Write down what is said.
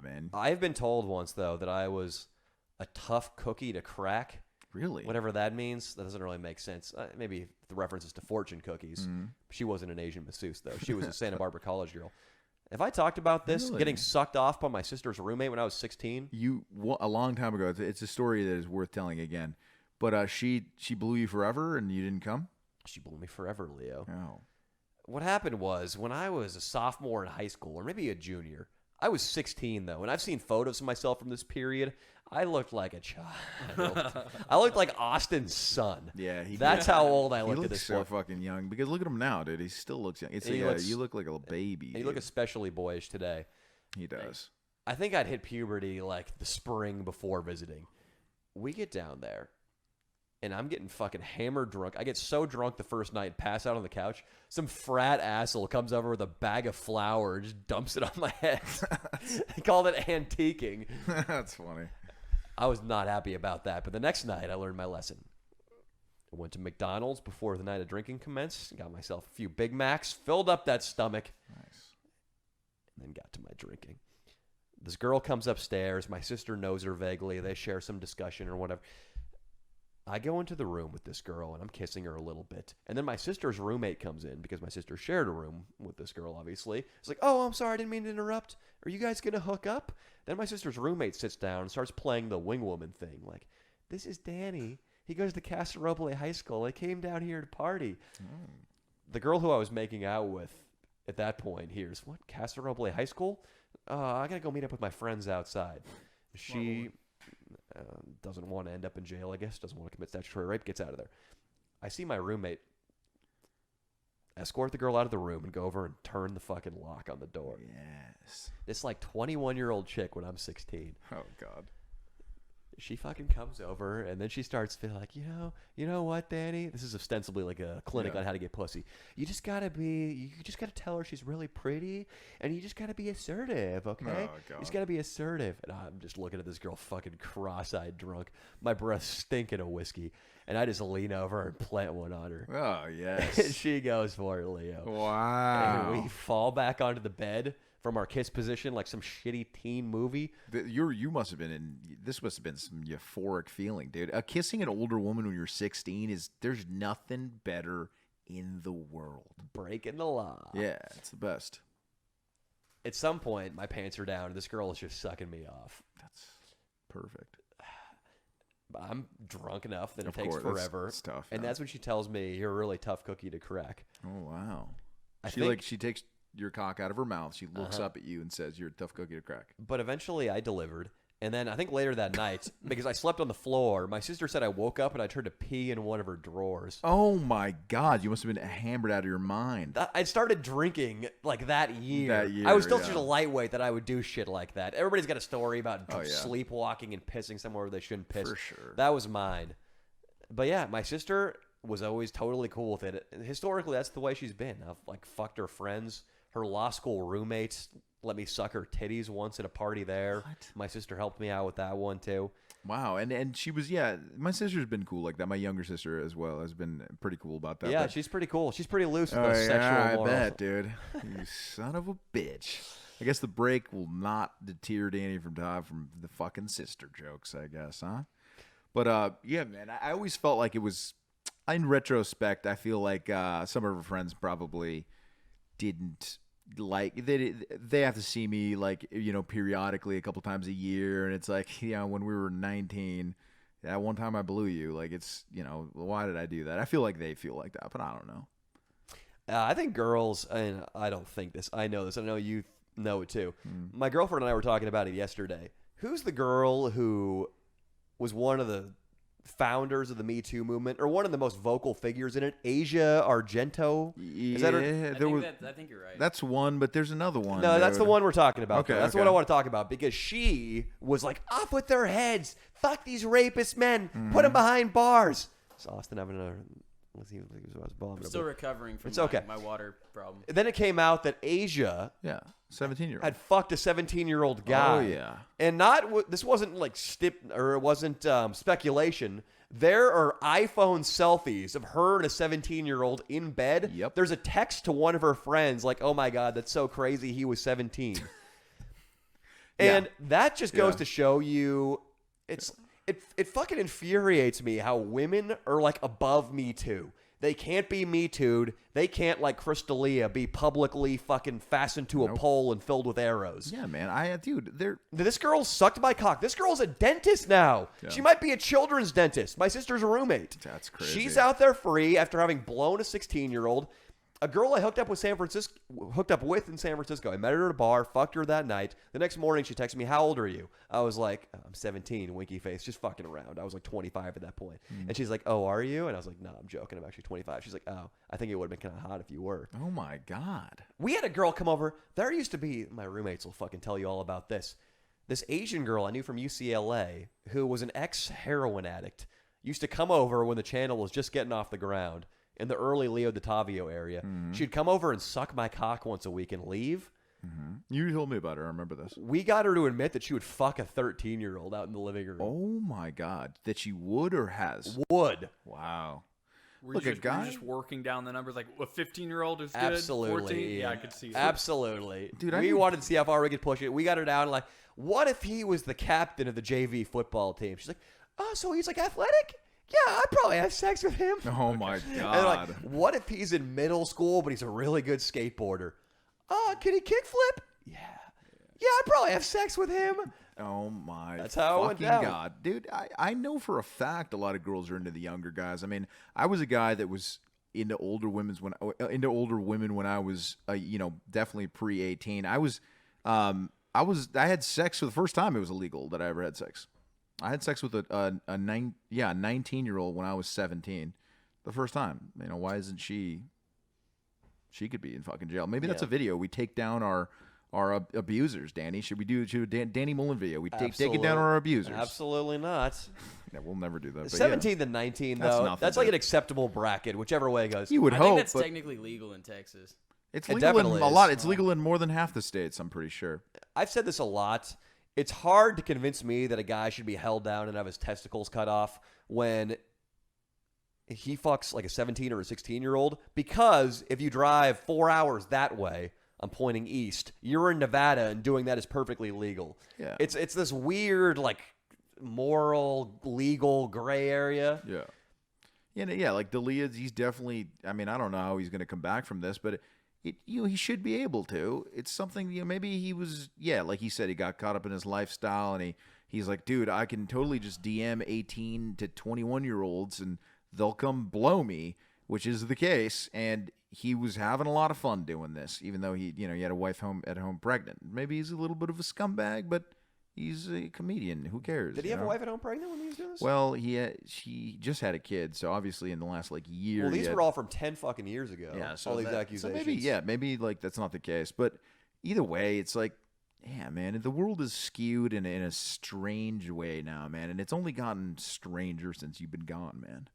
man. I've been told once, though, that I was a tough cookie to crack. Really? Whatever that means. That doesn't really make sense. Maybe the reference is to fortune cookies. Mm-hmm. She wasn't an Asian masseuse, though. She was a Santa Barbara college girl. Have I talked about this, Really? getting sucked off by my sister's roommate when I was 16? A long time ago. It's a story that is worth telling again. But she blew you forever and you didn't come? She blew me forever, Leo. Oh. What happened was, when I was a sophomore in high school, or maybe a junior, I was 16, though, and I've seen photos of myself from this period. I looked like a child. I looked like Austin's son. Yeah, that's how old I looked he at looks this so point. fucking young. Because look at him now, dude. He still looks young. You look like a baby. And you look especially boyish today. He does. I think I'd hit puberty like the spring before visiting. We get down there, and I'm getting fucking hammered drunk. I get so drunk the first night, pass out on the couch. Some frat asshole comes over with a bag of flour and just dumps it on my head. They called it antiquing. That's funny. I was not happy about that. But the next night, I learned my lesson. I went to McDonald's before the night of drinking commenced. Got myself a few Big Macs, filled up that stomach. Nice. And then got to my drinking. This girl comes upstairs. My sister knows her vaguely. They share some discussion or whatever. I go into the room with this girl, and I'm kissing her a little bit. And then my sister's roommate comes in, because my sister shared a room with this girl, obviously. It's like, oh, I'm sorry, I didn't mean to interrupt. Are you guys going to hook up? Then my sister's roommate sits down and starts playing the wing woman thing. Like, this is Danny. He goes to Casa Roble High School. I came down here to party. Oh. The girl who I was making out with at that point hears, what, Casa Roble High School? I got to go meet up with my friends outside. She... doesn't want to end up in jail, I guess. Doesn't want to commit statutory rape. Gets out of there. I see my roommate escort the girl out of the room and go over and turn the fucking lock on the door. Yes. This like 21-year-old chick when I'm 16. Oh, God. She fucking comes over, and then she starts feeling like, you know what, Danny? This is ostensibly like a clinic on how to get pussy. You just gotta tell her she's really pretty, and you just gotta be assertive, okay? Oh, God. You just gotta be assertive. And I'm just looking at this girl fucking cross-eyed drunk, my breath stinking of whiskey, and I just lean over and plant one on her. Oh, yes. And she goes for it, Leo. Wow. And we fall back onto the bed from our kiss position like some shitty teen movie. You must have been this must have been some euphoric feeling, dude. Kissing an older woman when you're 16 there's nothing better in the world. Breaking the law. Yeah, it's the best. At some point, my pants are down, and this girl is just sucking me off. That's perfect. I'm drunk enough that it Of takes course, forever. It's tough. And that's when she tells me, you're a really tough cookie to crack. Oh, wow. I She think, she takes your cock out of her mouth. She looks up at you and says, "You're a tough cookie to crack." But eventually I delivered. And then I think later that night, because I slept on the floor, my sister said I woke up and I tried to pee in one of her drawers. Oh, my God. You must have been hammered out of your mind. I started drinking like that year. That year, I was still yeah. such a lightweight that I would do shit like that. Everybody's got a story about Oh, yeah. sleepwalking and pissing somewhere where they shouldn't piss. For sure. That was mine. But yeah, my sister was always totally cool with it. Historically, that's the way she's been. I've like fucked her friends. Her law school roommates let me suck her titties once at a party there. What? My sister helped me out with that one too. Wow. And she was, my sister's been cool like that. My younger sister as well has been pretty cool about that. Yeah, but, she's pretty cool. She's pretty loose with oh, those sexual yeah, morals. I bet, dude. You son of a bitch. I guess the break will not deter Danny from the fucking sister jokes, I guess, huh? But, yeah, man, I always felt like it was, in retrospect, I feel like some of her friends probably didn't like, they have to see me, like, periodically a couple times a year, and it's like, when we were 19, that one time I blew you, like, it's, why did I do that? I feel like they feel like that, but I don't know. I think girls, and I don't think this, I know this, I know you know it too. My girlfriend and I were talking about it yesterday. Who's the girl who was one of the founders of the Me Too movement, or one of the most vocal figures in it? Asia Argento? Is that her? I think you're right. That's one, but there's another one. No, that's the one we're talking about. Okay, That's what I want to talk about, because she was like, off with their heads. Fuck these rapist men. Put them behind bars. Is Austin having a... Let's see. I'm still recovering from my water problem. Then it came out that Asia 17-year-old had fucked a 17-year-old guy. Oh, yeah. And this wasn't like it wasn't speculation. There are iPhone selfies of her and a 17-year-old in bed. Yep. There's a text to one of her friends like, oh my God, that's so crazy. He was 17. And that just goes to show you, it fucking infuriates me how women are like above Me Too. They can't be Me Too'd. They can't, like Crystalia, be publicly fucking fastened to a pole and filled with arrows. Yeah, man. Dude, this girl sucked my cock. This girl's a dentist now. Yeah. She might be a children's dentist. My sister's a roommate. That's crazy. She's out there free after having blown a 16-year-old. A girl I hooked up with in San Francisco. I met her at a bar, fucked her that night. The next morning, she texted me, "How old are you?" I was like, "I'm 17, winky face, just fucking around." I was like 25 at that point. And she's like, "Oh, are you?" And I was like, "No, I'm joking. I'm actually 25." She's like, "Oh, I think it would have been kind of hot if you were." Oh, my God. We had a girl come over. There used to be, my roommates will fucking tell you all about this. This Asian girl I knew from UCLA who was an ex-heroin addict used to come over when the channel was just getting off the ground. In the early Leo Dottavio area. Mm-hmm. She'd come over and suck my cock once a week and leave. Mm-hmm. You told me about her. I remember this. We got her to admit that she would fuck a 13-year-old out in the living room. Oh, my God. That she would or has? Would. Wow. We're just working down the numbers like a 15-year-old is good. Absolutely. 14? Yeah, I could see that. Absolutely. Dude, we wanted to see how far we could push it. We got her down like, what if he was the captain of the JV football team? She's like, oh, so he's like athletic? Yeah, I'd probably have sex with him. Oh, my God. And like, what if he's in middle school, but he's a really good skateboarder? Can he kickflip? Yeah. Yeah, I'd probably have sex with him. Oh, my That's how it went down. God. Dude, I know for a fact a lot of girls are into the younger guys. I mean, I was a guy that was into older women when I was, definitely pre-18. I had sex for the first time it was illegal that I ever had sex. I had sex with a 19-year-old when I was 17. The first time. Why isn't she could be in fucking jail. Maybe that's a video. We take down our abusers, Danny. Should we do a Danny Mullen video? We take it down our abusers. Absolutely not. Yeah, we'll never do that. 17 to 19, though. That's like an acceptable bracket, whichever way it goes. You would hope. I think that's technically legal in Texas. It's legal in a lot. It's legal in more than half the states, I'm pretty sure. I've said this a lot. It's hard to convince me that a guy should be held down and have his testicles cut off when he fucks like a 17 or a 16-year-old, because if you drive 4 hours that way, I'm pointing east, you're in Nevada and doing that is perfectly legal. Yeah. It's this weird, like, moral, legal gray area. Yeah. Yeah, like D'Elia, he's definitely, I mean, I don't know how he's going to come back from this, but he should be able to. It's something, maybe he was, like he said, he got caught up in his lifestyle, and he's like, dude, I can totally just DM 18 to 21-year-olds, and they'll come blow me, which is the case, and he was having a lot of fun doing this, even though he had a wife at home pregnant. Maybe he's a little bit of a scumbag, but he's a comedian. Who cares? Did he have a wife at home pregnant when he was doing this? Well, she just had a kid, so obviously in the last year. Well, these were all from 10 fucking years ago. Yeah, so all these accusations. So maybe like that's not the case. But either way, it's like, yeah, man, the world is skewed in a strange way now, man, and it's only gotten stranger since you've been gone, man.